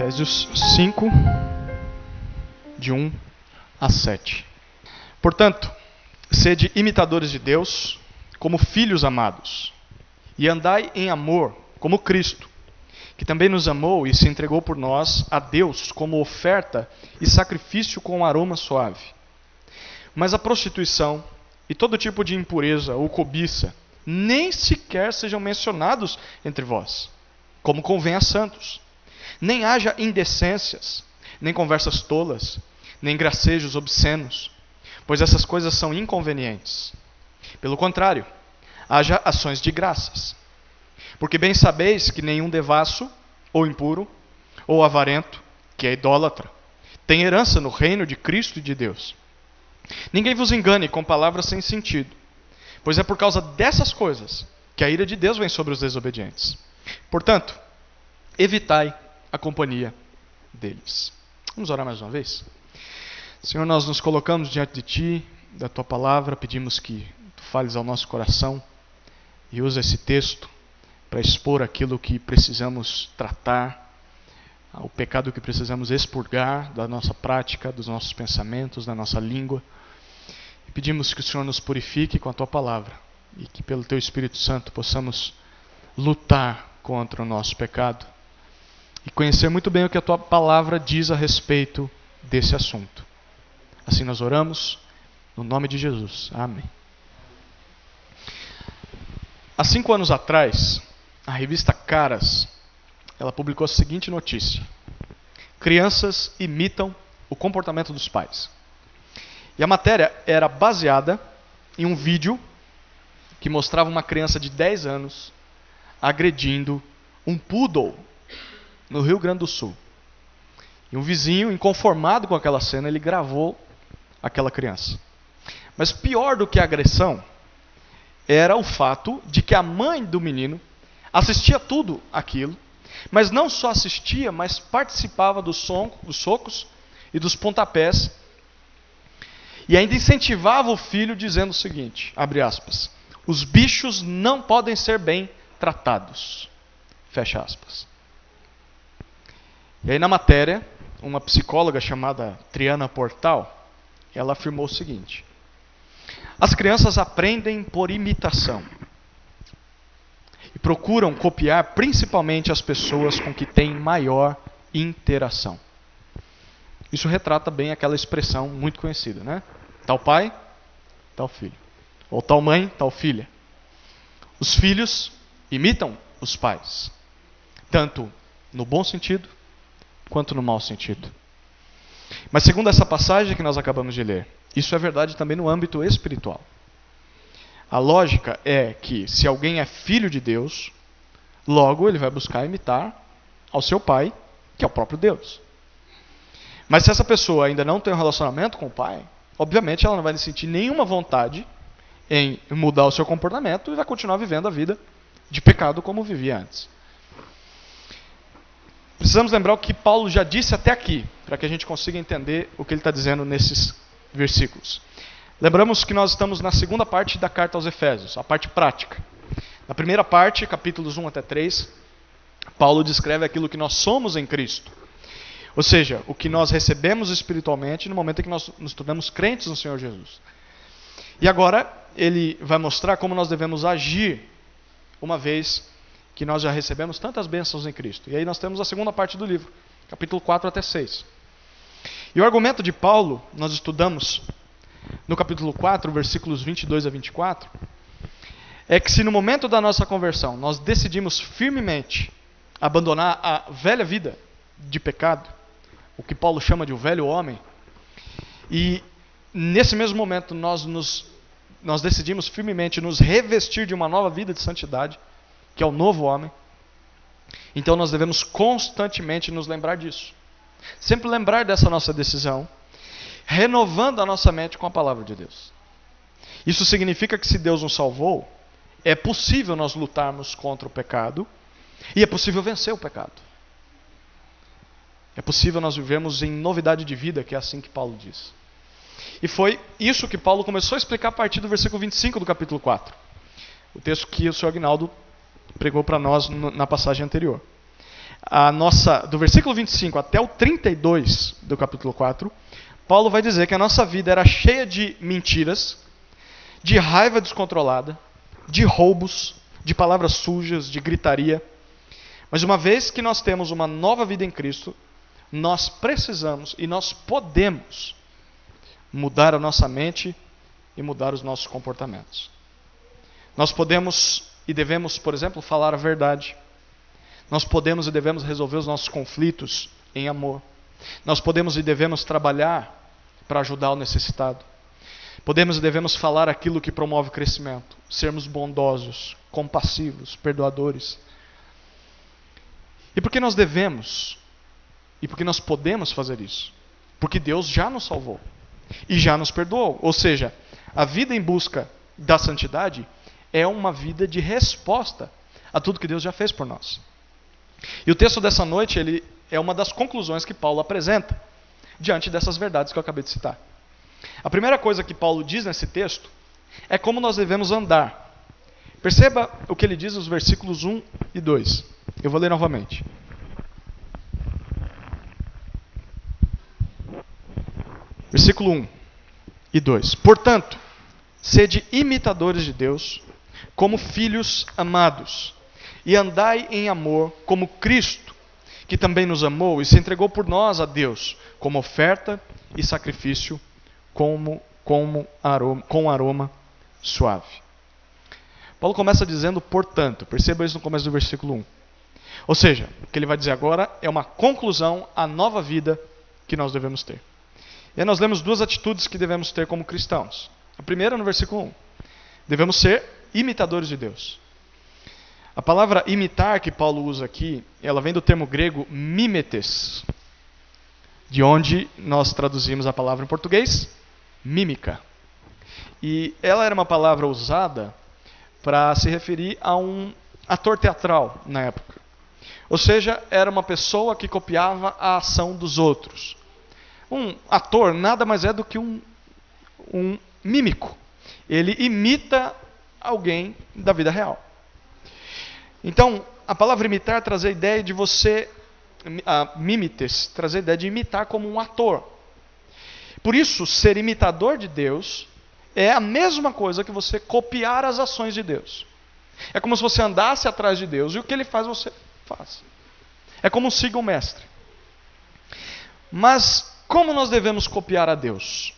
Efésios 5, de 1 a 7. Portanto, sede imitadores de Deus, como filhos amados, e andai em amor, como Cristo, que também nos amou e se entregou por nós a Deus como oferta e sacrifício com aroma suave. Mas a prostituição e todo tipo de impureza ou cobiça nem sequer sejam mencionados entre vós, como convém a santos. Nem haja indecências, nem conversas tolas, nem gracejos obscenos, pois essas coisas são inconvenientes. Pelo contrário, haja ações de graças. Porque bem sabeis que nenhum devasso, ou impuro, ou avarento, que é idólatra, tem herança no reino de Cristo e de Deus. Ninguém vos engane com palavras sem sentido, pois é por causa dessas coisas que a ira de Deus vem sobre os desobedientes. Portanto, evitai a companhia deles. Vamos orar mais uma vez? Senhor, nós nos colocamos diante de Ti, da Tua palavra, pedimos que Tu fales ao nosso coração e usa esse texto para expor aquilo que precisamos tratar, o pecado que precisamos expurgar da nossa prática, dos nossos pensamentos, da nossa língua. E pedimos que o Senhor nos purifique com a Tua palavra e que pelo Teu Espírito Santo possamos lutar contra o nosso pecado e conhecer muito bem o que a Tua palavra diz a respeito desse assunto. Assim nós oramos, no nome de Jesus. Amém. Há 5 anos atrás, a revista Caras, ela publicou a seguinte notícia: crianças imitam o comportamento dos pais. E a matéria era baseada em um vídeo que mostrava uma criança de 10 anos agredindo um poodle no Rio Grande do Sul. E um vizinho, inconformado com aquela cena, ele gravou aquela criança. Mas pior do que a agressão era o fato de que a mãe do menino assistia tudo aquilo, mas não só assistia, mas participava dos socos e dos pontapés, e ainda incentivava o filho dizendo o seguinte, abre aspas, os bichos não podem ser bem tratados, fecha aspas. E aí na matéria, uma psicóloga chamada Triana Portal, ela afirmou o seguinte: as crianças aprendem por imitação e procuram copiar principalmente as pessoas com que têm maior interação. Isso retrata bem aquela expressão muito conhecida, né? Tal pai, tal filho. Ou tal mãe, tal filha. Os filhos imitam os pais, tanto no bom sentido quanto no mau sentido. Mas segundo essa passagem que nós acabamos de ler, isso é verdade também no âmbito espiritual. A lógica é que se alguém é filho de Deus, logo ele vai buscar imitar ao seu pai, que é o próprio Deus. Mas se essa pessoa ainda não tem um relacionamento com o pai, obviamente ela não vai sentir nenhuma vontade em mudar o seu comportamento e vai continuar vivendo a vida de pecado como vivia antes. Precisamos lembrar o que Paulo já disse até aqui, para que a gente consiga entender o que ele está dizendo nesses versículos. Lembramos que nós estamos na segunda parte da carta aos Efésios, a parte prática. Na primeira parte, capítulos 1 até 3, Paulo descreve aquilo que nós somos em Cristo. Ou seja, o que nós recebemos espiritualmente no momento em que nós nos tornamos crentes no Senhor Jesus. E agora ele vai mostrar como nós devemos agir uma vez que nós já recebemos tantas bênçãos em Cristo. E aí nós temos a segunda parte do livro, capítulo 4 até 6. E o argumento de Paulo, nós estudamos no capítulo 4, versículos 22 a 24, é que se no momento da nossa conversão nós decidimos firmemente abandonar a velha vida de pecado, o que Paulo chama de o velho homem, e nesse mesmo momento nós decidimos firmemente nos revestir de uma nova vida de santidade, que é o novo homem, então nós devemos constantemente nos lembrar disso. Sempre lembrar dessa nossa decisão, renovando a nossa mente com a palavra de Deus. Isso significa que se Deus nos salvou, é possível nós lutarmos contra o pecado e é possível vencer o pecado. É possível nós vivermos em novidade de vida, que é assim que Paulo diz. E foi isso que Paulo começou a explicar a partir do versículo 25 do capítulo 4. O texto que o Sr. Aguinaldo pregou para nós na passagem anterior. do versículo 25 até o 32 do capítulo 4, Paulo vai dizer que a nossa vida era cheia de mentiras, de raiva descontrolada, de roubos, de palavras sujas, de gritaria. Mas uma vez que nós temos uma nova vida em Cristo, nós precisamos e nós podemos mudar a nossa mente e mudar os nossos comportamentos. Nós podemos e devemos, por exemplo, falar a verdade. Nós podemos e devemos resolver os nossos conflitos em amor. Nós podemos e devemos trabalhar para ajudar o necessitado. Podemos e devemos falar aquilo que promove o crescimento. Sermos bondosos, compassivos, perdoadores. E por que nós devemos? E por que nós podemos fazer isso? Porque Deus já nos salvou. E já nos perdoou. Ou seja, a vida em busca da santidade é uma vida de resposta a tudo que Deus já fez por nós. E o texto dessa noite, ele é uma das conclusões que Paulo apresenta diante dessas verdades que eu acabei de citar. A primeira coisa que Paulo diz nesse texto é como nós devemos andar. Perceba o que ele diz nos versículos 1 e 2. Eu vou ler novamente. Versículo 1 e 2. Portanto, sede imitadores de Deus, como filhos amados, e andai em amor como Cristo, que também nos amou e se entregou por nós a Deus, como oferta e sacrifício, com aroma suave. Paulo começa dizendo portanto, perceba isso no começo do versículo 1. Ou seja, o que ele vai dizer agora é uma conclusão à nova vida que nós devemos ter. E aí nós lemos duas atitudes que devemos ter como cristãos. A primeira no versículo 1. Devemos ser imitadores de Deus. A palavra imitar que Paulo usa aqui, ela vem do termo grego mimetes, de onde nós traduzimos a palavra em português, mímica. E ela era uma palavra usada para se referir a um ator teatral na época. Ou seja, era uma pessoa que copiava a ação dos outros. Um ator nada mais é do que um mímico. Ele imita alguém da vida real. Então, a palavra imitar traz a ideia de você, mimetes, traz a ideia de imitar como um ator. Por isso, ser imitador de Deus é a mesma coisa que você copiar as ações de Deus. É como se você andasse atrás de Deus e o que ele faz, você faz. É como siga o mestre. Mas como nós devemos copiar a Deus?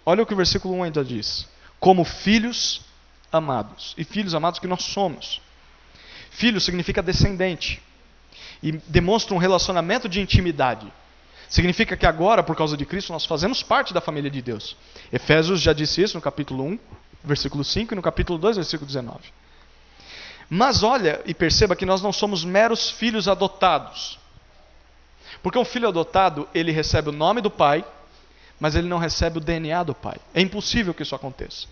Olha o que o versículo 1 ainda diz. Como filhos amados. E filhos amados que nós somos. Filho significa descendente. E demonstra um relacionamento de intimidade. Significa que agora, por causa de Cristo, nós fazemos parte da família de Deus. Efésios já disse isso no capítulo 1, versículo 5, e no capítulo 2, versículo 19. Mas olha e perceba que nós não somos meros filhos adotados. Porque um filho adotado, ele recebe o nome do pai, mas ele não recebe o DNA do pai. É impossível que isso aconteça.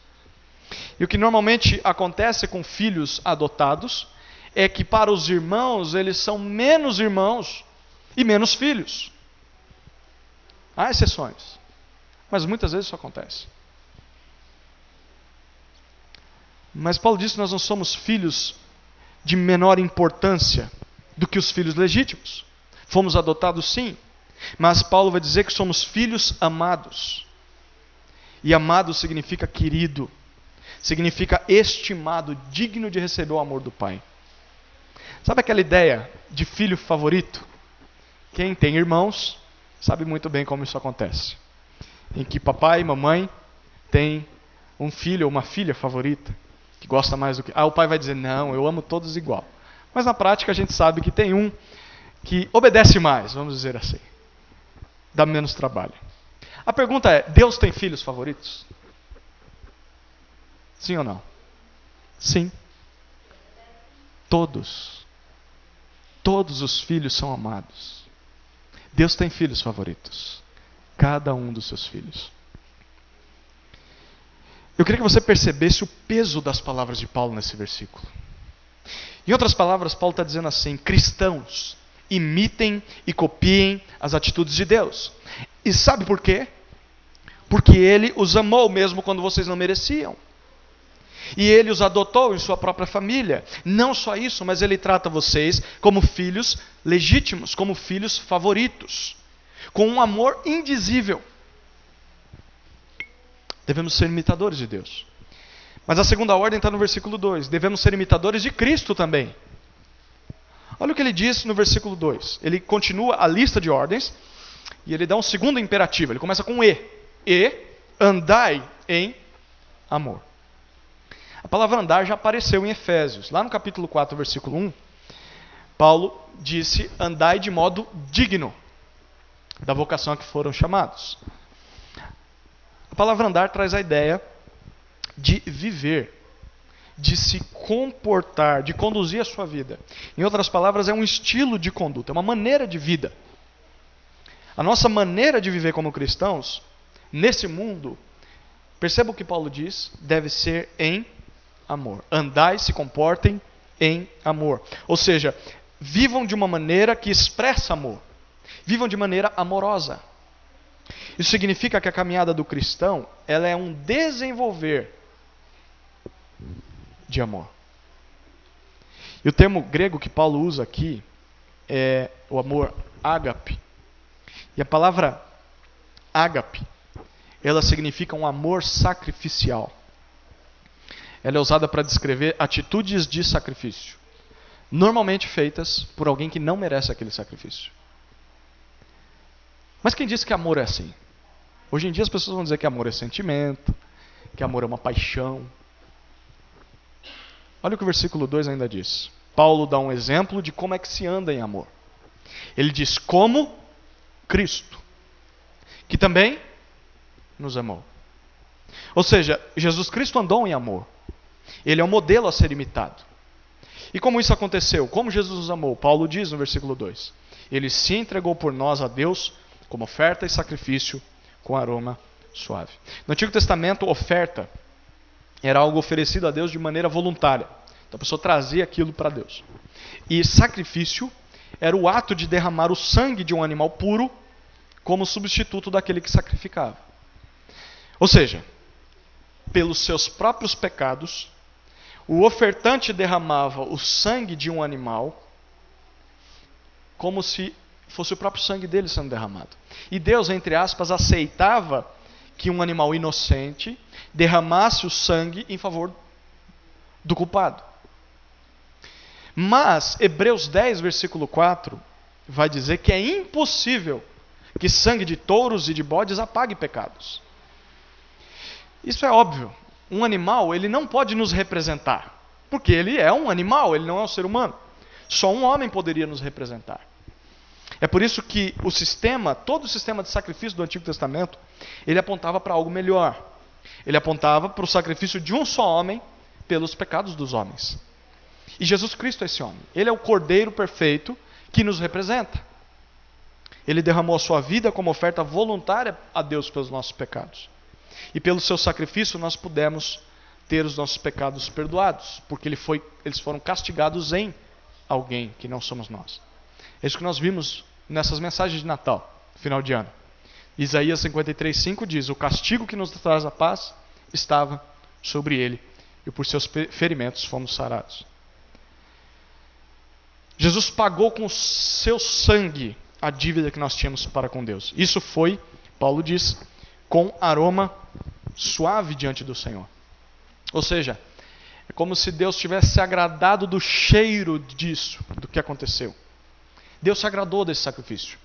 E o que normalmente acontece com filhos adotados é que para os irmãos, eles são menos irmãos e menos filhos. Há exceções, mas muitas vezes isso acontece. Mas Paulo diz que nós não somos filhos de menor importância do que os filhos legítimos. Fomos adotados sim, mas Paulo vai dizer que somos filhos amados. E amado significa querido, significa estimado, digno de receber o amor do Pai. Sabe aquela ideia de filho favorito? Quem tem irmãos sabe muito bem como isso acontece. Em que papai e mamãe têm um filho ou uma filha favorita, que gosta mais do que... o pai vai dizer, não, eu amo todos igual. Mas na prática a gente sabe que tem um que obedece mais, vamos dizer assim. Dá menos trabalho. A pergunta é, Deus tem filhos favoritos? Sim ou não? Sim. Todos. Todos os filhos são amados. Deus tem filhos favoritos. Cada um dos seus filhos. Eu queria que você percebesse o peso das palavras de Paulo nesse versículo. Em outras palavras, Paulo está dizendo assim, cristãos, imitem e copiem as atitudes de Deus. E sabe por quê? Porque Ele os amou mesmo quando vocês não mereciam. E ele os adotou em sua própria família. Não só isso, mas ele trata vocês como filhos legítimos, como filhos favoritos, com um amor indizível. Devemos ser imitadores de Deus. Mas a segunda ordem está no versículo 2. Devemos ser imitadores de Cristo também. Olha o que ele diz no versículo 2. Ele continua a lista de ordens e ele dá um segundo imperativo. Ele começa com E. E, andai em amor. A palavra andar já apareceu em Efésios. Lá no capítulo 4, versículo 1, Paulo disse: andai de modo digno da vocação a que foram chamados. A palavra andar traz a ideia de viver, de se comportar, de conduzir a sua vida. Em outras palavras, é um estilo de conduta, é uma maneira de vida. A nossa maneira de viver como cristãos, nesse mundo, perceba o que Paulo diz, deve ser em amor. Andai, se comportem em amor. Ou seja, vivam de uma maneira que expressa amor. Vivam de maneira amorosa. Isso significa que a caminhada do cristão, ela é um desenvolver de amor. E o termo grego que Paulo usa aqui é o amor ágape. E a palavra ágape, ela significa um amor sacrificial. Ela é usada para descrever atitudes de sacrifício, normalmente feitas por alguém que não merece aquele sacrifício. Mas quem disse que amor é assim? Hoje em dia as pessoas vão dizer que amor é sentimento, que amor é uma paixão. Olha o que o versículo 2 ainda diz. Paulo dá um exemplo de como é que se anda em amor. Ele diz: como Cristo, que também nos amou. Ou seja, Jesus Cristo andou em amor. Ele é um modelo a ser imitado. E como isso aconteceu? Como Jesus nos amou? Paulo diz no versículo 2. Ele se entregou por nós a Deus como oferta e sacrifício com aroma suave. No Antigo Testamento, oferta era algo oferecido a Deus de maneira voluntária. Então a pessoa trazia aquilo para Deus. E sacrifício era o ato de derramar o sangue de um animal puro como substituto daquele que sacrificava. Ou seja, pelos seus próprios pecados, o ofertante derramava o sangue de um animal como se fosse o próprio sangue dele sendo derramado. E Deus, entre aspas, aceitava que um animal inocente derramasse o sangue em favor do culpado. Mas Hebreus 10, versículo 4, vai dizer que é impossível que sangue de touros e de bodes apague pecados. Isso é óbvio. Um animal, ele não pode nos representar, porque ele é um animal, ele não é um ser humano. Só um homem poderia nos representar. É por isso que o sistema, todo o sistema de sacrifício do Antigo Testamento, ele apontava para algo melhor. Ele apontava para o sacrifício de um só homem pelos pecados dos homens. E Jesus Cristo é esse homem. Ele é o Cordeiro perfeito que nos representa. Ele derramou a sua vida como oferta voluntária a Deus pelos nossos pecados. E pelo seu sacrifício nós pudemos ter os nossos pecados perdoados, porque eles foram castigados em alguém que não somos nós. É isso que nós vimos nessas mensagens de Natal, final de ano. Isaías 53:5 diz: o castigo que nos traz a paz estava sobre ele, e por seus ferimentos fomos sarados. Jesus pagou com o seu sangue a dívida que nós tínhamos para com Deus. Isso foi, Paulo diz, com aroma suave diante do Senhor. Ou seja, é como se Deus tivesse se agradado do cheiro disso, do que aconteceu. Deus se agradou desse sacrifício.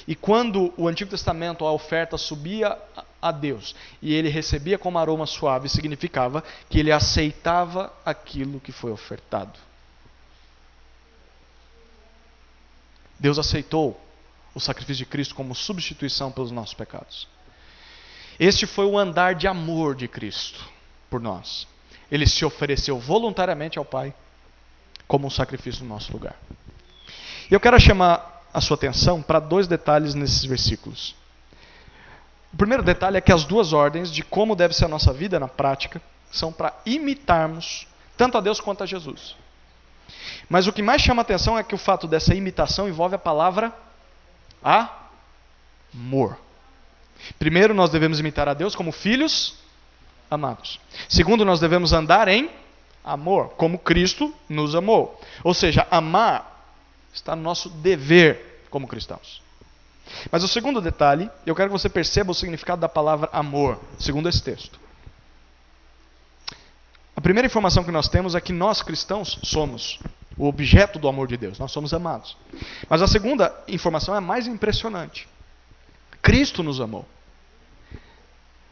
E quando o Antigo Testamento, a oferta subia a Deus e ele recebia como aroma suave, significava que ele aceitava aquilo que foi ofertado. Deus aceitou o sacrifício de Cristo como substituição pelos nossos pecados. Este foi o andar de amor de Cristo por nós. Ele se ofereceu voluntariamente ao Pai como um sacrifício no nosso lugar. E eu quero chamar a sua atenção para dois detalhes nesses versículos. O primeiro detalhe é que as duas ordens de como deve ser a nossa vida na prática são para imitarmos tanto a Deus quanto a Jesus. Mas o que mais chama a atenção é que o fato dessa imitação envolve a palavra amor. Primeiro, nós devemos imitar a Deus como filhos amados. Segundo, nós devemos andar em amor, como Cristo nos amou. Ou seja, amar está no nosso dever como cristãos. Mas o segundo detalhe, eu quero que você perceba o significado da palavra amor, segundo esse texto. A primeira informação que nós temos é que nós cristãos somos o objeto do amor de Deus, nós somos amados. Mas a segunda informação é a mais impressionante. Cristo nos amou.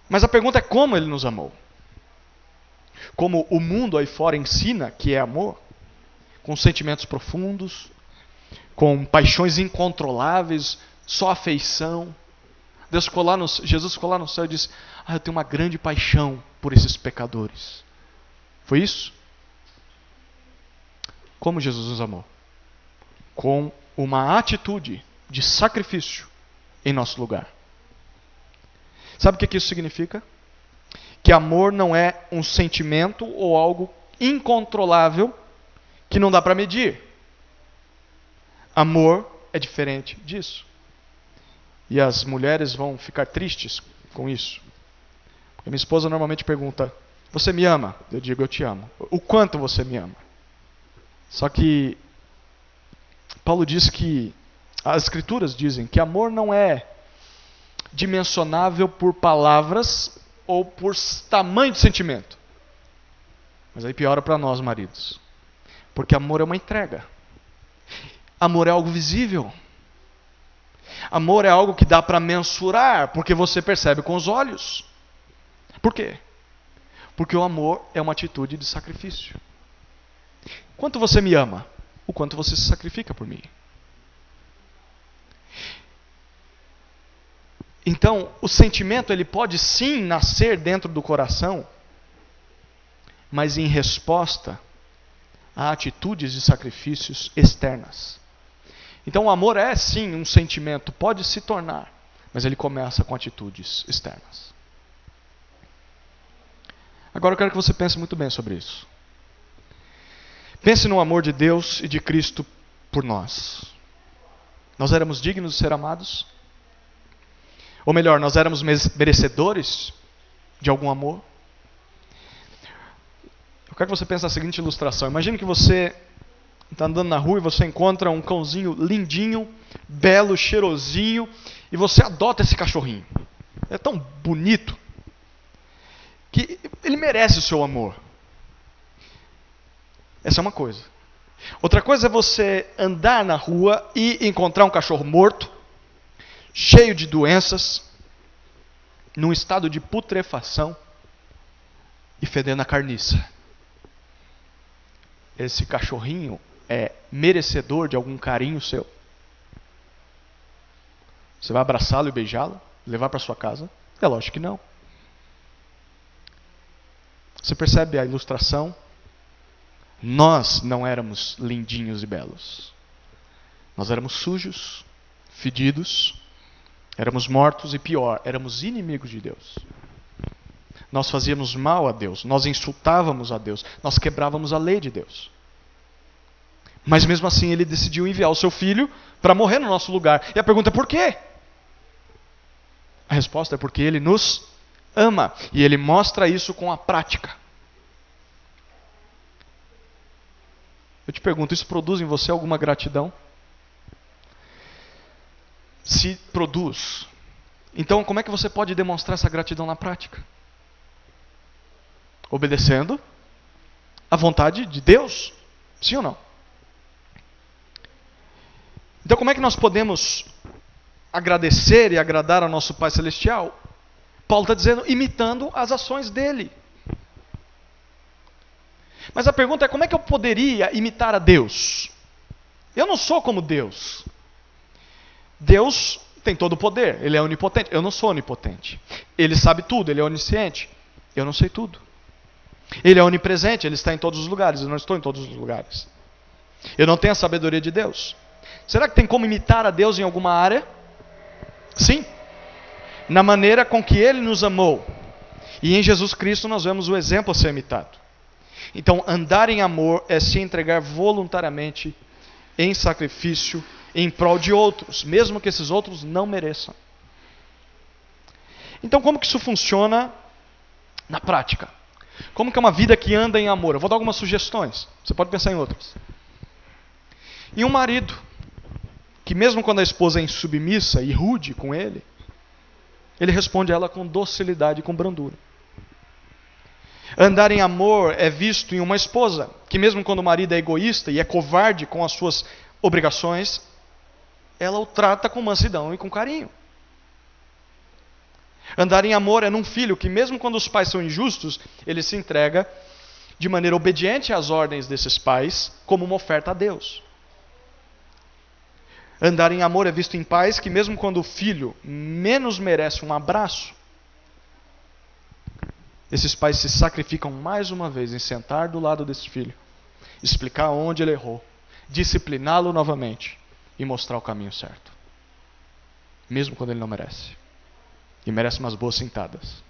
Mas a pergunta é como Ele nos amou. Como o mundo aí fora ensina que é amor, com sentimentos profundos, com paixões incontroláveis, só afeição. Jesus ficou lá no céu e disse: eu tenho uma grande paixão por esses pecadores. Foi isso? Como Jesus nos amou? Com uma atitude de sacrifício em nosso lugar. Sabe o que isso significa? Que amor não é um sentimento ou algo incontrolável que não dá para medir. Amor é diferente disso. E as mulheres vão ficar tristes com isso. Porque minha esposa normalmente pergunta: você me ama? Eu digo: eu te amo. O quanto você me ama? Só que Paulo diz que as Escrituras dizem que amor não é dimensionável por palavras ou por tamanho de sentimento. Mas aí piora para nós, maridos. Porque amor é uma entrega. Amor é algo visível. Amor é algo que dá para mensurar, porque você percebe com os olhos. Por quê? Porque o amor é uma atitude de sacrifício. Quanto você me ama? O quanto você se sacrifica por mim. Então, o sentimento ele pode sim nascer dentro do coração, mas em resposta a atitudes de sacrifícios externas. Então, o amor é sim um sentimento, pode se tornar, mas ele começa com atitudes externas. Agora eu quero que você pense muito bem sobre isso. Pense no amor de Deus e de Cristo por nós. Nós éramos dignos de ser amados? Ou melhor, nós éramos merecedores de algum amor? Eu quero que você pense na seguinte ilustração. Imagine que você está andando na rua e você encontra um cãozinho lindinho, belo, cheirosinho, e você adota esse cachorrinho. É tão bonito que ele merece o seu amor. Essa é uma coisa. Outra coisa é você andar na rua e encontrar um cachorro morto, cheio de doenças, num estado de putrefação e fedendo a carniça. Esse cachorrinho é merecedor de algum carinho seu? Você vai abraçá-lo e beijá-lo? Levar para sua casa? É lógico que não. Você percebe a ilustração? Nós não éramos lindinhos e belos. Nós éramos sujos, fedidos, éramos mortos e pior, éramos inimigos de Deus. Nós fazíamos mal a Deus, nós insultávamos a Deus, nós quebrávamos a lei de Deus. Mas mesmo assim Ele decidiu enviar o seu Filho para morrer no nosso lugar. E a pergunta é por quê? A resposta é porque Ele nos ama. E Ele mostra isso com a prática. Eu te pergunto, isso produz em você alguma gratidão? Se produz, então como é que você pode demonstrar essa gratidão na prática? Obedecendo à vontade de Deus? Sim ou não? Então como é que nós podemos agradecer e agradar ao nosso Pai Celestial? Paulo está dizendo, imitando as ações dele. Mas a pergunta é, como é que eu poderia imitar a Deus? Eu não sou como Deus. Deus tem todo o poder, Ele é onipotente. Eu não sou onipotente. Ele sabe tudo, Ele é onisciente. Eu não sei tudo. Ele é onipresente, Ele está em todos os lugares. Eu não estou em todos os lugares. Eu não tenho a sabedoria de Deus. Será que tem como imitar a Deus em alguma área? Sim. Na maneira com que Ele nos amou. E em Jesus Cristo nós vemos o exemplo a ser imitado. Então, andar em amor é se entregar voluntariamente em sacrifício em prol de outros, mesmo que esses outros não mereçam. Então, como que isso funciona na prática. Como que é uma vida que anda em amor? Eu vou dar algumas sugestões. Você pode pensar em outras. E um marido que mesmo quando a esposa é insubmissa e rude com ele responde a ela com docilidade e com brandura. Andar em amor é visto em uma esposa que mesmo quando o marido é egoísta e é covarde com as suas obrigações, ela o trata com mansidão e com carinho. Andar em amor é num filho que mesmo quando os pais são injustos, ele se entrega de maneira obediente às ordens desses pais como uma oferta a Deus. Andar em amor é visto em pais que mesmo quando o filho menos merece um abraço, esses pais se sacrificam mais uma vez em sentar do lado desse filho, explicar onde ele errou, discipliná-lo novamente e mostrar o caminho certo. Mesmo quando ele não merece. E merece umas boas sentadas.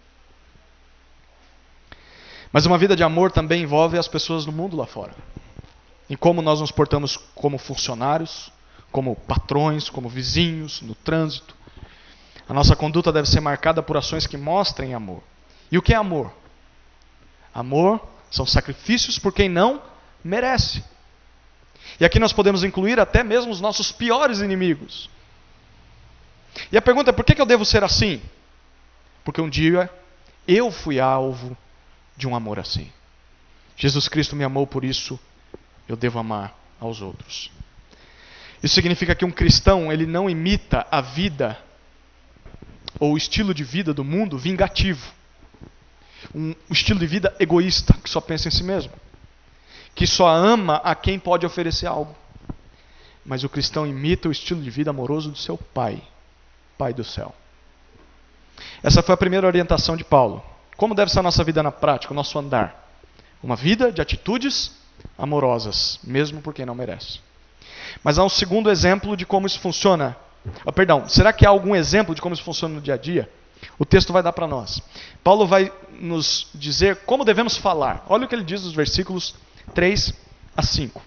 Mas uma vida de amor também envolve as pessoas no mundo lá fora. Em como nós nos portamos como funcionários, como patrões, como vizinhos, no trânsito. A nossa conduta deve ser marcada por ações que mostrem amor. E o que é amor? Amor são sacrifícios por quem não merece. E aqui nós podemos incluir até mesmo os nossos piores inimigos. E a pergunta é: por que eu devo ser assim? Porque um dia eu fui alvo de um amor assim. Jesus Cristo me amou, por isso eu devo amar aos outros. Isso significa que um cristão, ele não imita a vida ou o estilo de vida do mundo vingativo. Um estilo de vida egoísta, que só pensa em si mesmo. Que só ama a quem pode oferecer algo. Mas o cristão imita o estilo de vida amoroso do seu Pai, Pai do céu. Essa foi a primeira orientação de Paulo. Como deve ser a nossa vida na prática, o nosso andar? Uma vida de atitudes amorosas, mesmo por quem não merece. Mas há um segundo exemplo de como isso funciona. Será que há algum exemplo de como isso funciona no dia a dia? O texto vai dar para nós. Paulo vai nos dizer como devemos falar. Olha o que ele diz nos versículos 3 a 5.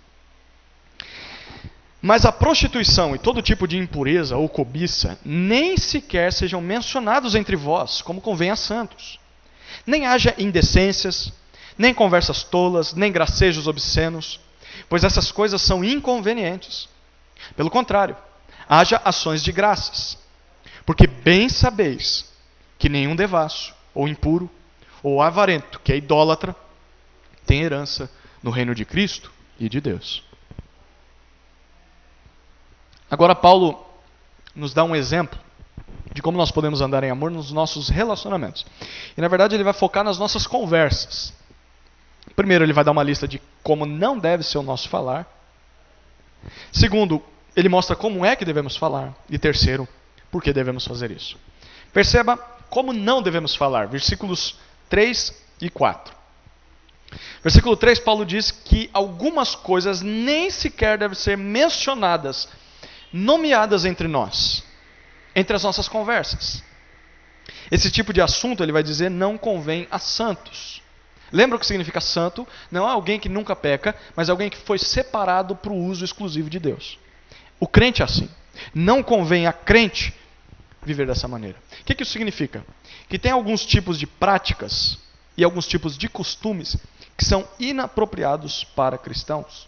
Mas a prostituição e todo tipo de impureza ou cobiça nem sequer sejam mencionados entre vós, como convém a santos. Nem haja indecências, nem conversas tolas, nem gracejos obscenos, pois essas coisas são inconvenientes. Pelo contrário, haja ações de graças, porque bem sabeis que nenhum devasso, ou impuro, ou avarento, que é idólatra, tem herança no reino de Cristo e de Deus. Agora Paulo nos dá um exemplo de como nós podemos andar em amor nos nossos relacionamentos. E na verdade ele vai focar nas nossas conversas. Primeiro, ele vai dar uma lista de como não deve ser o nosso falar. Segundo, ele mostra como é que devemos falar. E terceiro, por que devemos fazer isso. Perceba como não devemos falar. Versículos 3 e 4. Versículo 3, Paulo diz que algumas coisas nem sequer devem ser mencionadas, nomeadas entre nós, entre as nossas conversas. Esse tipo de assunto, ele vai dizer, não convém a santos. Lembra o que significa santo? Não é alguém que nunca peca, mas é alguém que foi separado para o uso exclusivo de Deus. O crente é assim. Não convém a crente viver dessa maneira. O que isso significa? Que tem alguns tipos de práticas e alguns tipos de costumes que são inapropriados para cristãos.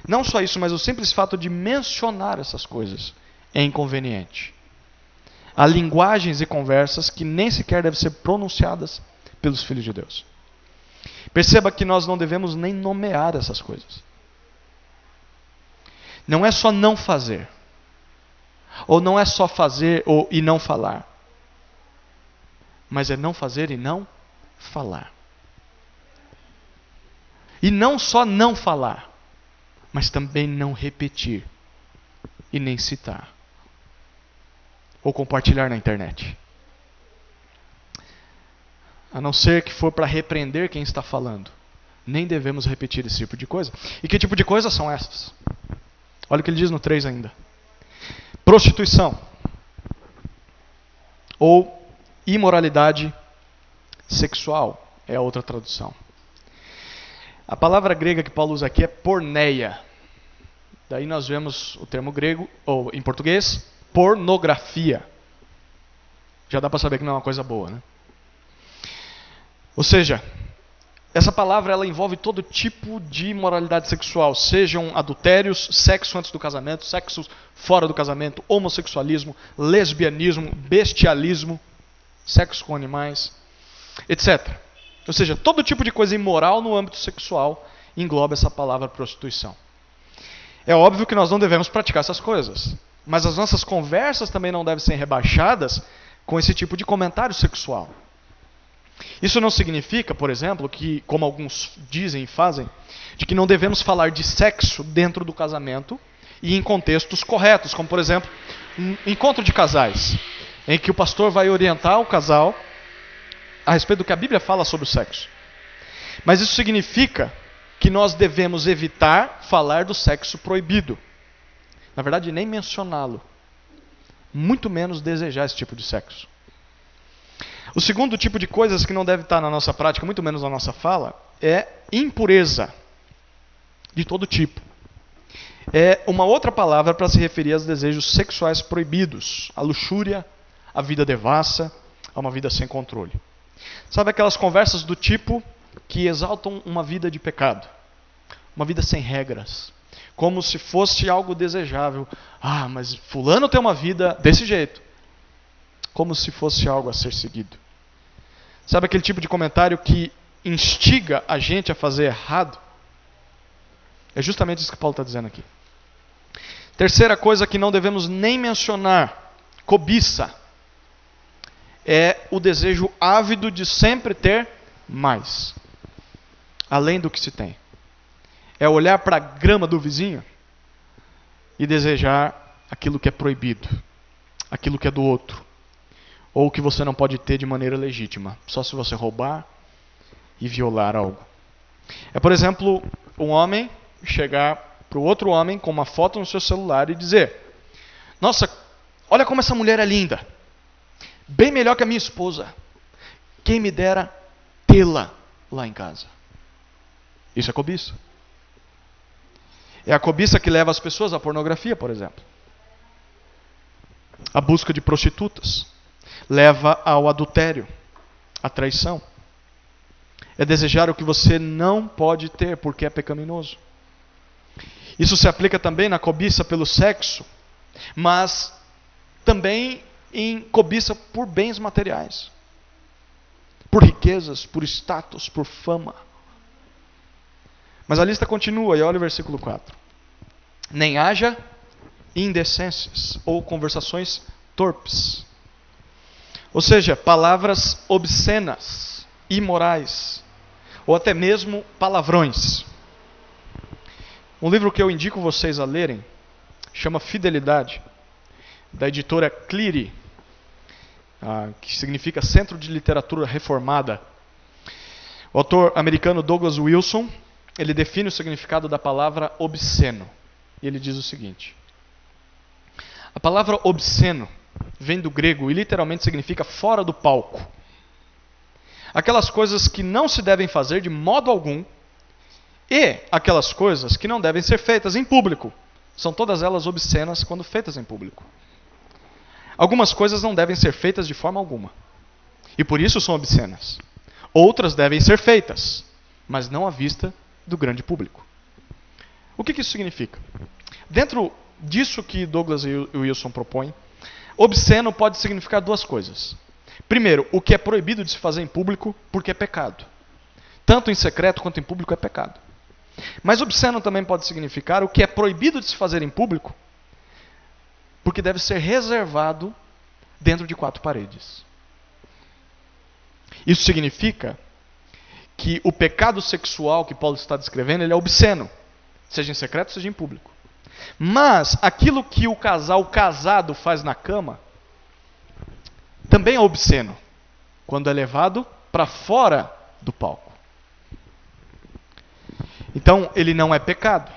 Não só isso, mas o simples fato de mencionar essas coisas é inconveniente. Há linguagens e conversas que nem sequer devem ser pronunciadas pelos filhos de Deus. Perceba que nós não devemos nem nomear essas coisas. Não é só não fazer. Ou não é só fazer e não falar. Mas é não fazer e não falar. E não só não falar, mas também não repetir e nem citar ou compartilhar na internet. A não ser que for para repreender quem está falando. Nem devemos repetir esse tipo de coisa. E que tipo de coisas são essas? Olha o que ele diz no 3 ainda. Prostituição. Ou imoralidade sexual. É a outra tradução. A palavra grega que Paulo usa aqui é porneia. Daí nós vemos o termo grego, ou em português, pornografia. Já dá para saber que não é uma coisa boa, né? Ou seja, essa palavra ela envolve todo tipo de imoralidade sexual, sejam adultérios, sexo antes do casamento, sexo fora do casamento, homossexualismo, lesbianismo, bestialismo, sexo com animais, etc. Ou seja, todo tipo de coisa imoral no âmbito sexual engloba essa palavra prostituição. É óbvio que nós não devemos praticar essas coisas, mas as nossas conversas também não devem ser rebaixadas com esse tipo de comentário sexual. Isso não significa, por exemplo, que, como alguns dizem e fazem, de que não devemos falar de sexo dentro do casamento e em contextos corretos, como, por exemplo, um encontro de casais, em que o pastor vai orientar o casal a respeito do que a Bíblia fala sobre o sexo. Mas isso significa que nós devemos evitar falar do sexo proibido. Na verdade, nem mencioná-lo. Muito menos desejar esse tipo de sexo. O segundo tipo de coisas que não deve estar na nossa prática, muito menos na nossa fala, é impureza. De todo tipo. É uma outra palavra para se referir aos desejos sexuais proibidos. A luxúria, a vida devassa, a uma vida sem controle. Sabe aquelas conversas do tipo que exaltam uma vida de pecado? Uma vida sem regras. Como se fosse algo desejável. Ah, mas fulano tem uma vida desse jeito. Como se fosse algo a ser seguido. Sabe aquele tipo de comentário que instiga a gente a fazer errado? É justamente isso que Paulo está dizendo aqui. Terceira coisa que não devemos nem mencionar, cobiça. É o desejo ávido de sempre ter mais. Além do que se tem. É olhar para a grama do vizinho e desejar aquilo que é proibido. Aquilo que é do outro. Ou que você não pode ter de maneira legítima. Só se você roubar e violar algo. É, por exemplo, um homem chegar para o outro homem com uma foto no seu celular e dizer: nossa, olha como essa mulher é linda. Bem melhor que a minha esposa. Quem me dera tê-la lá em casa. Isso é cobiça. É a cobiça que leva as pessoas à pornografia, por exemplo. A busca de prostitutas leva ao adultério, à traição. É desejar o que você não pode ter porque é pecaminoso. Isso se aplica também na cobiça pelo sexo, mas também em cobiça por bens materiais. Por riquezas, por status, por fama. Mas a lista continua, e olha o versículo 4. Nem haja indecências ou conversações torpes. Ou seja, palavras obscenas, imorais, ou até mesmo palavrões. Um livro que eu indico vocês a lerem chama Fidelidade, da editora Cleary, que significa Centro de Literatura Reformada. O autor americano Douglas Wilson, ele define o significado da palavra obsceno. E ele diz o seguinte: a palavra obsceno vem do grego e literalmente significa fora do palco. Aquelas coisas que não se devem fazer de modo algum e aquelas coisas que não devem ser feitas em público. São todas elas obscenas quando feitas em público. Algumas coisas não devem ser feitas de forma alguma. E por isso são obscenas. Outras devem ser feitas, mas não à vista do grande público. O que isso significa? Dentro disso que Douglas e Wilson propõem, obsceno pode significar duas coisas. Primeiro, o que é proibido de se fazer em público porque é pecado. Tanto em secreto quanto em público é pecado. Mas obsceno também pode significar o que é proibido de se fazer em público porque deve ser reservado dentro de 4 paredes. Isso significa que o pecado sexual que Paulo está descrevendo, ele é obsceno, seja em secreto, seja em público. Mas aquilo que o casal casado faz na cama também é obsceno, quando é levado para fora do palco. Então, ele não é pecado.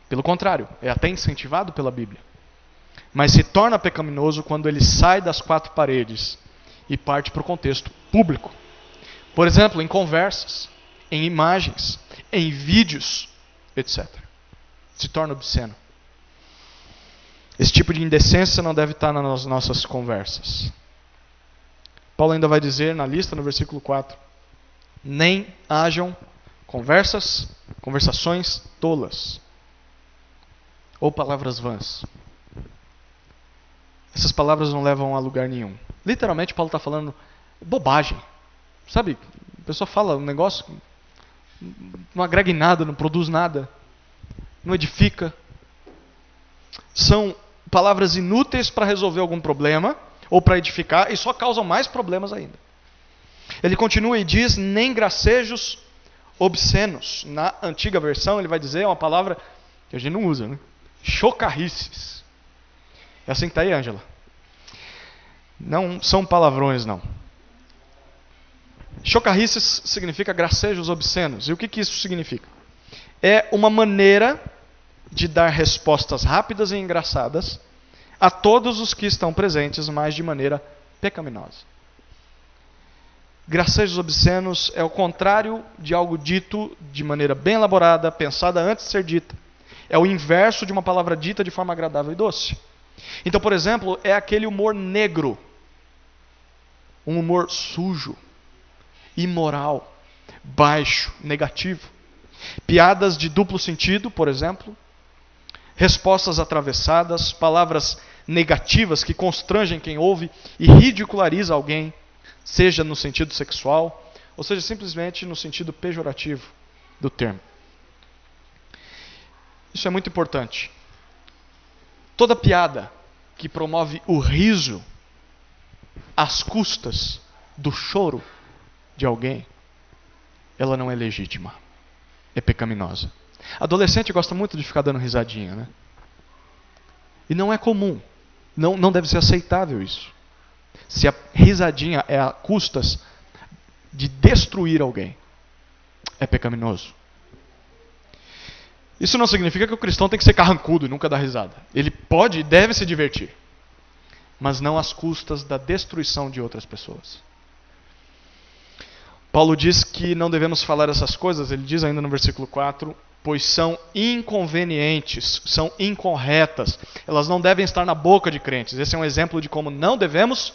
Pelo contrário, é até incentivado pela Bíblia. Mas se torna pecaminoso quando ele sai das 4 paredes e parte para o contexto público. Por exemplo, em conversas, em imagens, em vídeos, etc. Se torna obsceno. Esse tipo de indecência não deve estar nas nossas conversas. Paulo ainda vai dizer na lista, no versículo 4, nem hajam conversações tolas ou palavras vãs. Essas palavras não levam a lugar nenhum. Literalmente, Paulo está falando bobagem. Sabe, a pessoa fala um negócio, não agrega em nada, não produz nada, não edifica. São palavras inúteis para resolver algum problema ou para edificar e só causam mais problemas ainda. Ele continua e diz, nem gracejos obscenos. Na antiga versão ele vai dizer uma palavra que a gente não usa, né? Chocarrices. É assim que está aí, Ângela? Não são palavrões, não. Chocarrices significa gracejos obscenos. E o que isso significa? É uma maneira de dar respostas rápidas e engraçadas a todos os que estão presentes, mas de maneira pecaminosa. Gracejos obscenos é o contrário de algo dito de maneira bem elaborada, pensada antes de ser dita. É o inverso de uma palavra dita de forma agradável e doce. Então, por exemplo, é aquele humor negro. Um humor sujo, imoral, baixo, negativo. Piadas de duplo sentido, por exemplo. Respostas atravessadas, palavras negativas que constrangem quem ouve e ridiculariza alguém, seja no sentido sexual, ou seja, simplesmente no sentido pejorativo do termo. Isso é muito importante. Toda piada que promove o riso às custas do choro de alguém, ela não é legítima. É pecaminosa. Adolescente gosta muito de ficar dando risadinha, né? E não é comum. Não deve ser aceitável isso. Se a risadinha é a custas de destruir alguém, é pecaminoso. Isso não significa que o cristão tem que ser carrancudo e nunca dar risada. Ele pode e deve se divertir, mas não às custas da destruição de outras pessoas. Paulo diz que não devemos falar essas coisas, ele diz ainda no versículo 4, pois são inconvenientes, são incorretas, elas não devem estar na boca de crentes. Esse é um exemplo de como não devemos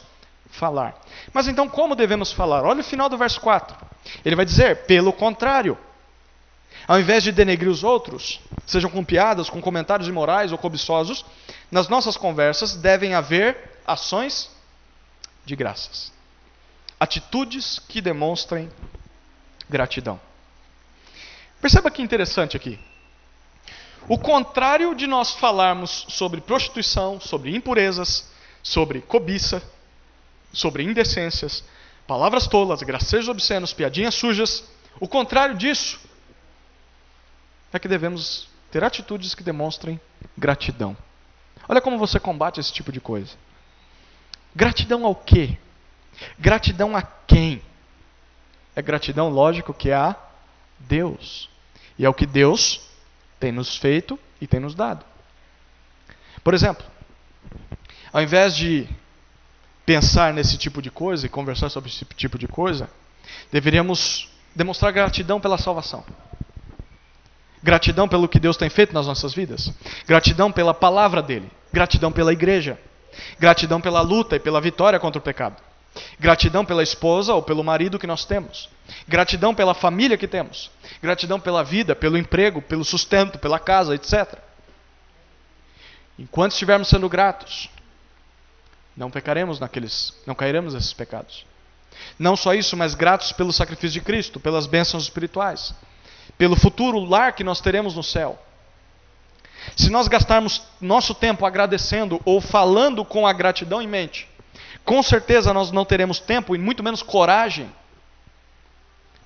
falar. Mas então como devemos falar? Olha o final do verso 4. Ele vai dizer, pelo contrário, ao invés de denegrir os outros, sejam com piadas, com comentários imorais ou cobiçosos, nas nossas conversas devem haver ações de graças. Atitudes que demonstrem gratidão. Perceba que interessante aqui. O contrário de nós falarmos sobre prostituição, sobre impurezas, sobre cobiça, sobre indecências, palavras tolas, gracejos obscenos, piadinhas sujas, o contrário disso é que devemos ter atitudes que demonstrem gratidão. Olha como você combate esse tipo de coisa. Gratidão ao quê? Gratidão a quem? É gratidão, lógico, que é a Deus. E é o que Deus tem nos feito e tem nos dado. Por exemplo, ao invés de pensar nesse tipo de coisa e conversar sobre esse tipo de coisa, deveríamos demonstrar gratidão pela salvação. Gratidão pelo que Deus tem feito nas nossas vidas. Gratidão pela palavra dele. Gratidão pela igreja. Gratidão pela luta e pela vitória contra o pecado. Gratidão pela esposa ou pelo marido que nós temos. Gratidão pela família que temos. Gratidão pela vida, pelo emprego, pelo sustento, pela casa, etc. Enquanto estivermos sendo gratos, não cairemos nesses pecados. Não só isso, mas gratos pelo sacrifício de Cristo, pelas bênçãos espirituais, pelo futuro lar que nós teremos no céu. Se nós gastarmos nosso tempo agradecendo ou falando com a gratidão em mente, com certeza nós não teremos tempo e muito menos coragem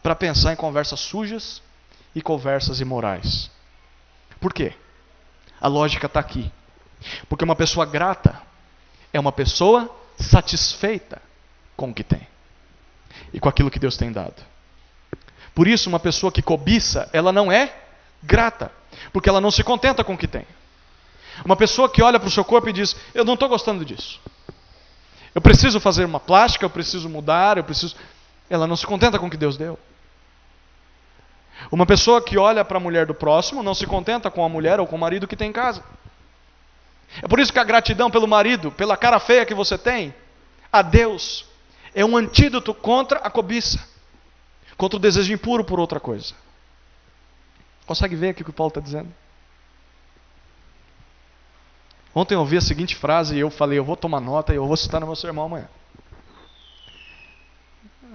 para pensar em conversas sujas e conversas imorais. Por quê? A lógica está aqui. Porque uma pessoa grata é uma pessoa satisfeita com o que tem e com aquilo que Deus tem dado. Por isso, uma pessoa que cobiça, ela não é grata, porque ela não se contenta com o que tem. Uma pessoa que olha para o seu corpo e diz, eu não estou gostando disso. Eu preciso fazer uma plástica, eu preciso mudar, ela não se contenta com o que Deus deu. Uma pessoa que olha para a mulher do próximo não se contenta com a mulher ou com o marido que tem em casa. É por isso que a gratidão pelo marido, pela cara feia que você tem, a Deus, é um antídoto contra a cobiça. contra o desejo impuro por outra coisa. Consegue ver aqui o que Paulo está dizendo? Ontem eu ouvi a seguinte frase e eu falei, eu vou tomar nota e eu vou citar no meu sermão amanhã.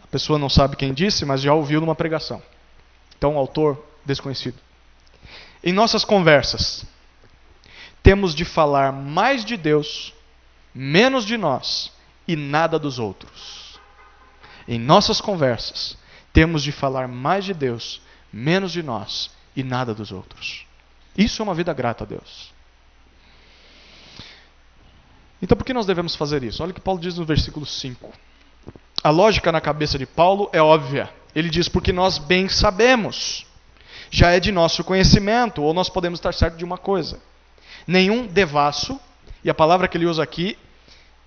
A pessoa não sabe quem disse, mas já ouviu numa pregação. Então, autor desconhecido. Em nossas conversas, temos de falar mais de Deus, menos de nós e nada dos outros. Em nossas conversas, temos de falar mais de Deus, menos de nós e nada dos outros. Isso é uma vida grata a Deus. Então, por que nós devemos fazer isso? Olha o que Paulo diz no versículo 5. A lógica na cabeça de Paulo é óbvia. Ele diz, porque nós bem sabemos. Já é de nosso conhecimento, ou nós podemos estar certos de uma coisa. Nenhum devasso, e a palavra que ele usa aqui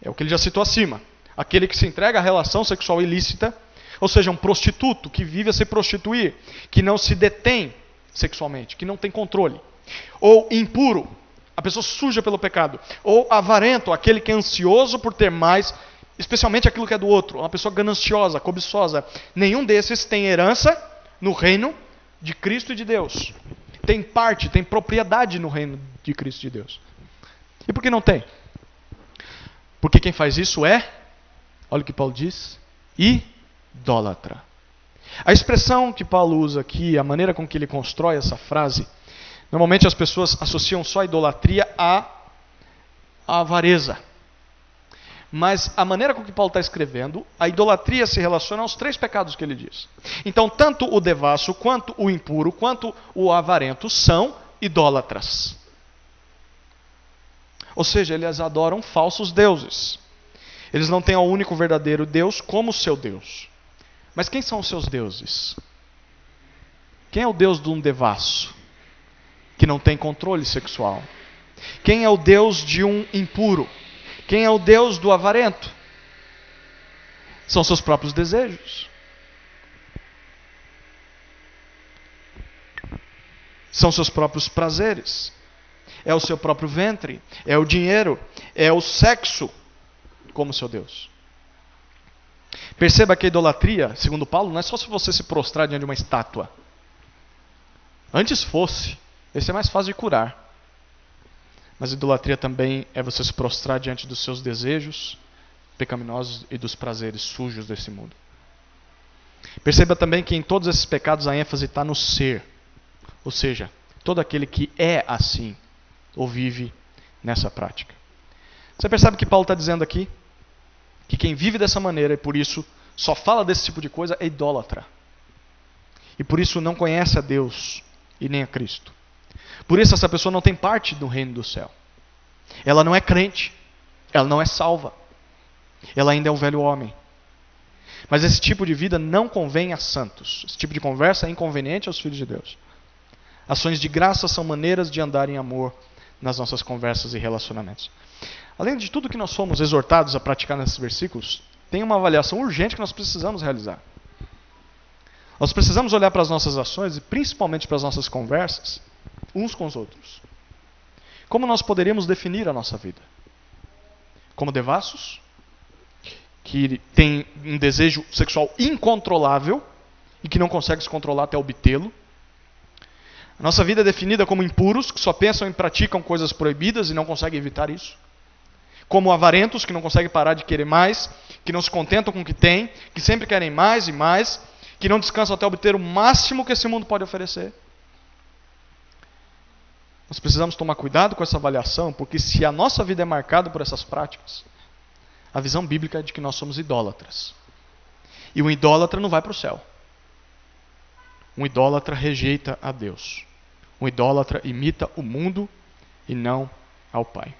é o que ele já citou acima. Aquele que se entrega à relação sexual ilícita, ou seja, um prostituto que vive a se prostituir, que não se detém sexualmente, que não tem controle. Ou impuro, a pessoa suja pelo pecado. Ou avarento, aquele que é ansioso por ter mais, especialmente aquilo que é do outro. Uma pessoa gananciosa, cobiçosa. Nenhum desses tem herança no reino de Cristo e de Deus. Tem parte, tem propriedade no reino de Cristo e de Deus. E por que não tem? Porque quem faz isso é, olha o que Paulo diz, idólatra. A expressão que Paulo usa aqui, a maneira com que ele constrói essa frase, normalmente as pessoas associam só a idolatria à avareza. Mas a maneira com que Paulo está escrevendo, a idolatria se relaciona aos 3 pecados que ele diz. Então, tanto o devasso, quanto o impuro, quanto o avarento são idólatras. Ou seja, eles adoram falsos deuses. Eles não têm o único verdadeiro Deus como seu Deus. Mas quem são os seus deuses? Quem é o Deus de um devasso, que não tem controle sexual? Quem é o Deus de um impuro? Quem é o Deus do avarento? São seus próprios desejos. São seus próprios prazeres. É o seu próprio ventre. É o dinheiro. É o sexo como seu Deus. Perceba que a idolatria, segundo Paulo, não é só se você se prostrar diante de uma estátua. Antes fosse. Esse é mais fácil de curar. Mas idolatria também é você se prostrar diante dos seus desejos pecaminosos e dos prazeres sujos desse mundo. Perceba também que em todos esses pecados a ênfase está no ser. Ou seja, todo aquele que é assim ou vive nessa prática. Você percebe que Paulo está dizendo aqui? Que quem vive dessa maneira e por isso só fala desse tipo de coisa é idólatra. E por isso não conhece a Deus e nem a Cristo. Por isso essa pessoa não tem parte do reino do céu. Ela não é crente. Ela não é salva. Ela ainda é um velho homem. Mas esse tipo de vida não convém a santos. Esse tipo de conversa é inconveniente aos filhos de Deus. Ações de graça são maneiras de andar em amor nas nossas conversas e relacionamentos. Além de tudo que nós fomos exortados a praticar nesses versículos, tem uma avaliação urgente que nós precisamos realizar. Nós precisamos olhar para as nossas ações e principalmente para as nossas conversas uns com os outros. Como nós poderíamos definir a nossa vida? Como devassos, que tem um desejo sexual incontrolável e que não consegue se controlar até obtê-lo. A nossa vida é definida como impuros, que só pensam e praticam coisas proibidas e não conseguem evitar isso. Como avarentos, que não conseguem parar de querer mais, que não se contentam com o que têm, que sempre querem mais e mais, que não descansam até obter o máximo que esse mundo pode oferecer. Nós precisamos tomar cuidado com essa avaliação, porque se a nossa vida é marcada por essas práticas, a visão bíblica é de que nós somos idólatras. E um idólatra não vai para o céu. Um idólatra rejeita a Deus. Um idólatra imita o mundo e não ao Pai.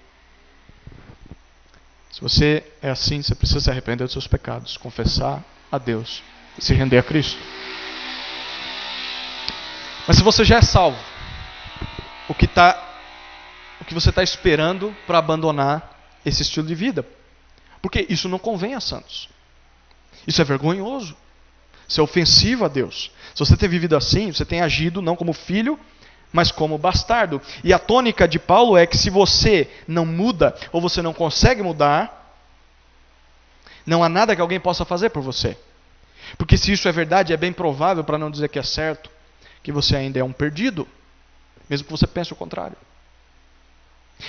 Se você é assim, você precisa se arrepender dos seus pecados, confessar a Deus e se render a Cristo. Mas se você já é salvo, o que você está esperando para abandonar esse estilo de vida? Porque isso não convém a santos. Isso é vergonhoso. Isso é ofensivo a Deus. Se você tem vivido assim, você tem agido não como filho, mas como bastardo. E a tônica de Paulo é que se você não muda, ou você não consegue mudar, não há nada que alguém possa fazer por você. Porque se isso é verdade, é bem provável, para não dizer que é certo, que você ainda é um perdido, mesmo que você pense o contrário.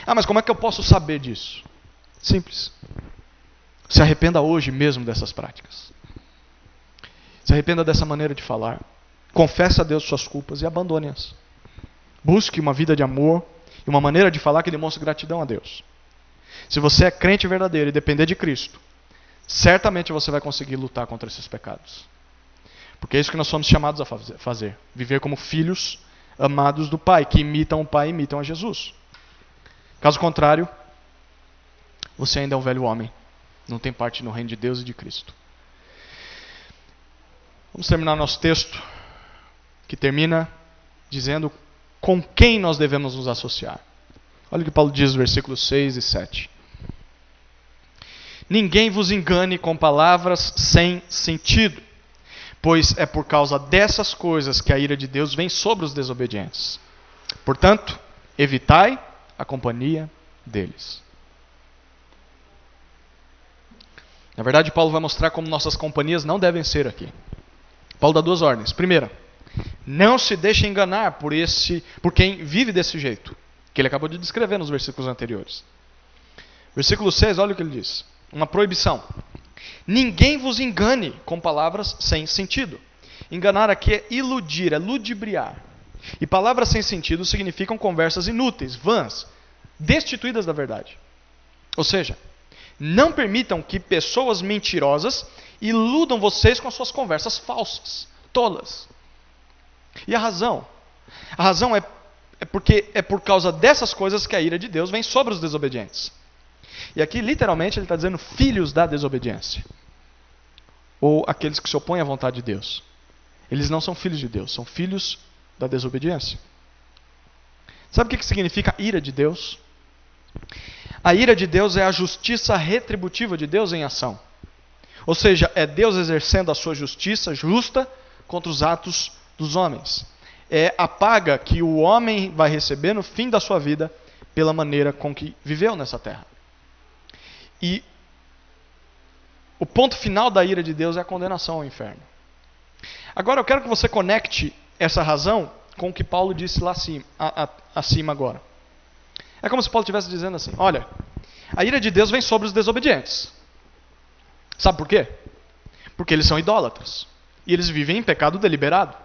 Ah, mas como é que eu posso saber disso? Simples. Se arrependa hoje mesmo dessas práticas. Se arrependa dessa maneira de falar. Confesse a Deus suas culpas e abandone-as. Busque uma vida de amor e uma maneira de falar que demonstre gratidão a Deus. Se você é crente verdadeiro e depender de Cristo, certamente você vai conseguir lutar contra esses pecados. Porque é isso que nós somos chamados a fazer. Viver como filhos amados do Pai, que imitam o Pai e imitam a Jesus. Caso contrário, você ainda é um velho homem. Não tem parte no reino de Deus e de Cristo. Vamos terminar nosso texto, que termina dizendo com quem nós devemos nos associar. Olha o que Paulo diz nos versículos 6 e 7. Ninguém vos engane com palavras sem sentido, pois é por causa dessas coisas que a ira de Deus vem sobre os desobedientes. Portanto, evitai a companhia deles. Na verdade, Paulo vai mostrar como nossas companhias não devem ser aqui. Paulo dá duas ordens. Primeira, não se deixe enganar por quem vive desse jeito, que ele acabou de descrever nos versículos anteriores. Versículo 6, olha o que ele diz. Uma proibição. Ninguém vos engane com palavras sem sentido. Enganar aqui é iludir, é ludibriar. E palavras sem sentido significam conversas inúteis, vãs, destituídas da verdade. Ou seja, não permitam que pessoas mentirosas iludam vocês com suas conversas falsas, tolas. E a razão? A razão é porque é por causa dessas coisas que a ira de Deus vem sobre os desobedientes. E aqui, literalmente, ele está dizendo filhos da desobediência. Ou aqueles que se opõem à vontade de Deus. Eles não são filhos de Deus, são filhos da desobediência. Sabe o que significa ira de Deus? A ira de Deus é a justiça retributiva de Deus em ação. Ou seja, é Deus exercendo a sua justiça justa contra os atos dos homens. É a paga que o homem vai receber no fim da sua vida pela maneira com que viveu nessa terra. E o ponto final da ira de Deus é a condenação ao inferno. Agora eu quero que você conecte essa razão com o que Paulo disse lá acima agora. É como se Paulo estivesse dizendo assim, olha, a ira de Deus vem sobre os desobedientes. Sabe por quê? Porque eles são idólatras. E eles vivem em pecado deliberado.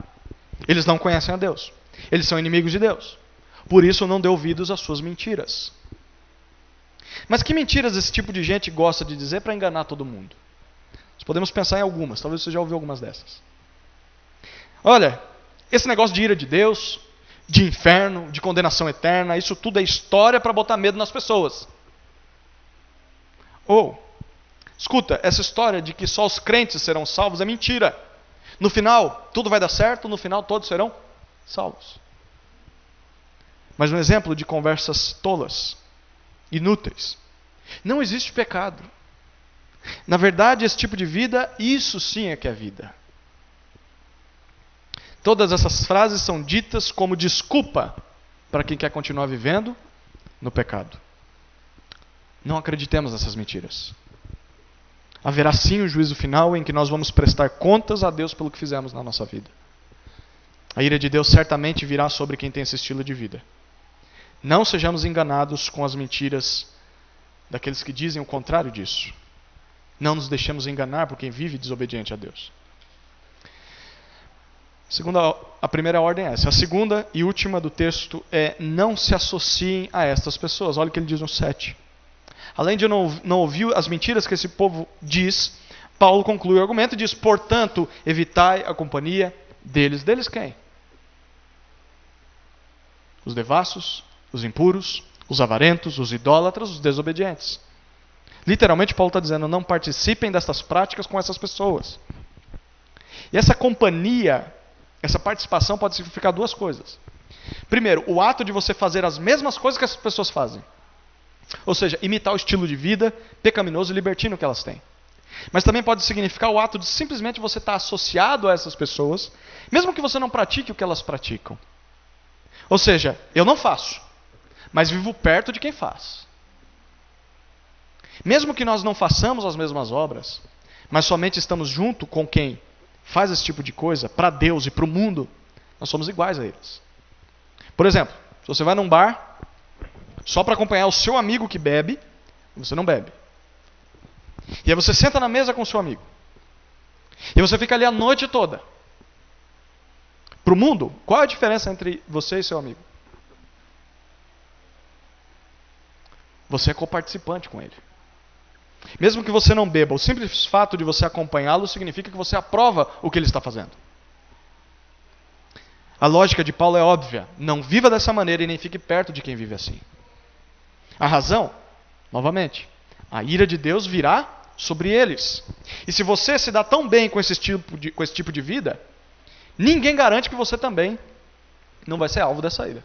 Eles não conhecem a Deus. Eles são inimigos de Deus. Por isso não dê ouvidos às suas mentiras. Mas que mentiras esse tipo de gente gosta de dizer para enganar todo mundo? Nós podemos pensar em algumas. Talvez você já ouviu algumas dessas. Olha, esse negócio de ira de Deus, de inferno, de condenação eterna, isso tudo é história para botar medo nas pessoas. Ou, escuta, essa história de que só os crentes serão salvos é mentira. No final, tudo vai dar certo, no final todos serão salvos. Mas um exemplo de conversas tolas, inúteis. Não existe pecado. Na verdade, esse tipo de vida, isso sim é que é vida. Todas essas frases são ditas como desculpa para quem quer continuar vivendo no pecado. Não acreditemos nessas mentiras. Haverá sim o juízo final em que nós vamos prestar contas a Deus pelo que fizemos na nossa vida. A ira de Deus certamente virá sobre quem tem esse estilo de vida. Não sejamos enganados com as mentiras daqueles que dizem o contrário disso. Não nos deixemos enganar por quem vive desobediente a Deus. A primeira ordem é essa. A segunda e última do texto é não se associem a estas pessoas. Olha o que ele diz no 7. Além de não ouvir as mentiras que esse povo diz, Paulo conclui o argumento e diz, portanto, evitai a companhia deles. Deles quem? Os devassos, os impuros, os avarentos, os idólatras, os desobedientes. Literalmente, Paulo está dizendo, não participem destas práticas com essas pessoas. E essa companhia, essa participação pode significar duas coisas. Primeiro, o ato de você fazer as mesmas coisas que essas pessoas fazem. Ou seja, imitar o estilo de vida pecaminoso e libertino que elas têm. Mas também pode significar o ato de simplesmente você estar associado a essas pessoas, mesmo que você não pratique o que elas praticam. Ou seja, eu não faço, mas vivo perto de quem faz. Mesmo que nós não façamos as mesmas obras, mas somente estamos junto com quem faz esse tipo de coisa para Deus e para o mundo, nós somos iguais a eles. Por exemplo, se você vai num bar só para acompanhar o seu amigo que bebe, você não bebe. E aí você senta na mesa com o seu amigo. E você fica ali a noite toda. Para o mundo, qual é a diferença entre você e seu amigo? Você é coparticipante com ele. Mesmo que você não beba, o simples fato de você acompanhá-lo significa que você aprova o que ele está fazendo. A lógica de Paulo é óbvia. Não viva dessa maneira e nem fique perto de quem vive assim. A razão, novamente, a ira de Deus virá sobre eles. E se você se dá tão bem com esse tipo de vida, ninguém garante que você também não vai ser alvo dessa ira.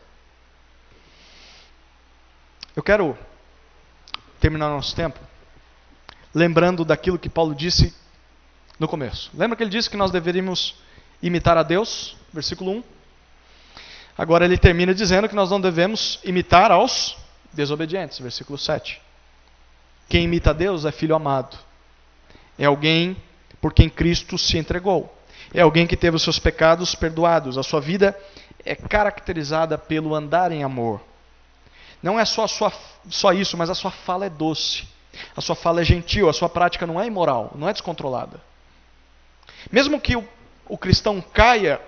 Eu quero terminar nosso tempo lembrando daquilo que Paulo disse no começo. Lembra que ele disse que nós deveríamos imitar a Deus? Versículo 1. Agora ele termina dizendo que nós não devemos imitar aos desobedientes. Versículo 7. Quem imita a Deus é filho amado. É alguém por quem Cristo se entregou. É alguém que teve os seus pecados perdoados. A sua vida é caracterizada pelo andar em amor. Não é só isso, mas a sua fala é doce. A sua fala é gentil, a sua prática não é imoral, não é descontrolada. Mesmo que o cristão caia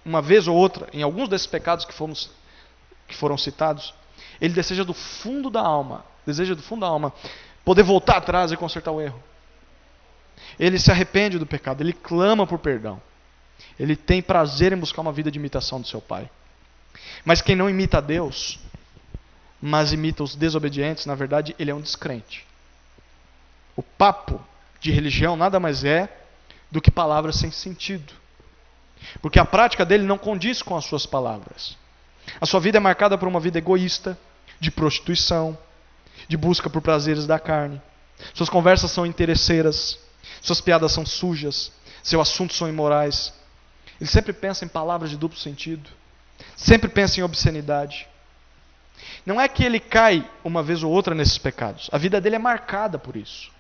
uma vez ou outra em alguns desses pecados que foram citados, ele deseja do fundo da alma, poder voltar atrás e consertar o erro. Ele se arrepende do pecado, ele clama por perdão. Ele tem prazer em buscar uma vida de imitação do seu Pai. Mas quem não imita a Deus, mas imita os desobedientes, na verdade, ele é um descrente. O papo de religião nada mais é do que palavras sem sentido. Porque a prática dele não condiz com as suas palavras. A sua vida é marcada por uma vida egoísta, de prostituição, de busca por prazeres da carne. Suas conversas são interesseiras, suas piadas são sujas, seus assuntos são imorais. Ele sempre pensa em palavras de duplo sentido, sempre pensa em obscenidade. Não é que ele cai uma vez ou outra nesses pecados. A vida dele é marcada por isso.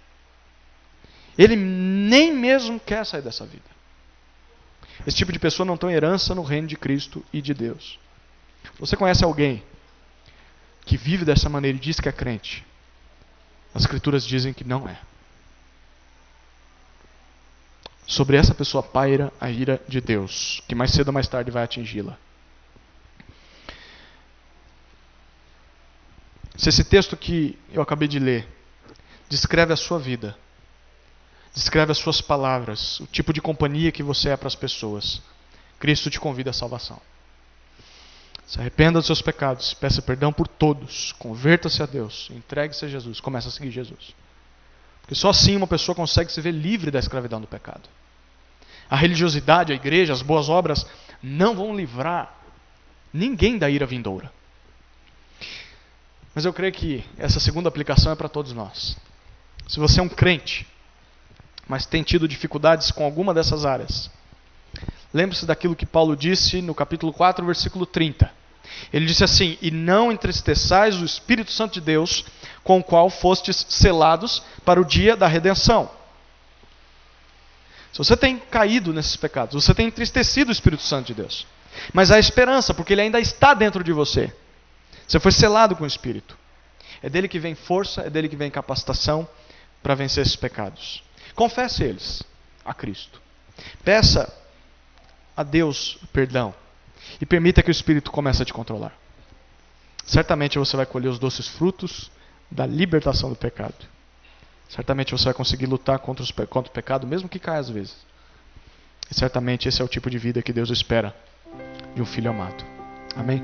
Ele nem mesmo quer sair dessa vida. Esse tipo de pessoa não tem herança no reino de Cristo e de Deus. Você conhece alguém que vive dessa maneira e diz que é crente? As Escrituras dizem que não é. Sobre essa pessoa paira a ira de Deus, que mais cedo ou mais tarde vai atingi-la. Se esse texto que eu acabei de ler descreve a sua vida, descreve as suas palavras, o tipo de companhia que você é para as pessoas, Cristo te convida à salvação. Se arrependa dos seus pecados, peça perdão por todos, converta-se a Deus, entregue-se a Jesus, comece a seguir Jesus. Porque só assim uma pessoa consegue se ver livre da escravidão do pecado. A religiosidade, a igreja, as boas obras não vão livrar ninguém da ira vindoura. Mas eu creio que essa segunda aplicação é para todos nós. Se você é um crente, mas tem tido dificuldades com alguma dessas áreas, lembre-se daquilo que Paulo disse no capítulo 4, versículo 30. Ele disse assim: e não entristeçais o Espírito Santo de Deus, com o qual fostes selados para o dia da redenção. Se você tem caído nesses pecados, você tem entristecido o Espírito Santo de Deus. Mas há esperança, porque ele ainda está dentro de você. Você foi selado com o Espírito. É dele que vem força, é dele que vem capacitação para vencer esses pecados. Confesse eles a Cristo. Peça a Deus perdão. E permita que o Espírito comece a te controlar. Certamente você vai colher os doces frutos da libertação do pecado. Certamente você vai conseguir lutar contra o pecado, mesmo que caia às vezes. E certamente esse é o tipo de vida que Deus espera de um filho amado. Amém?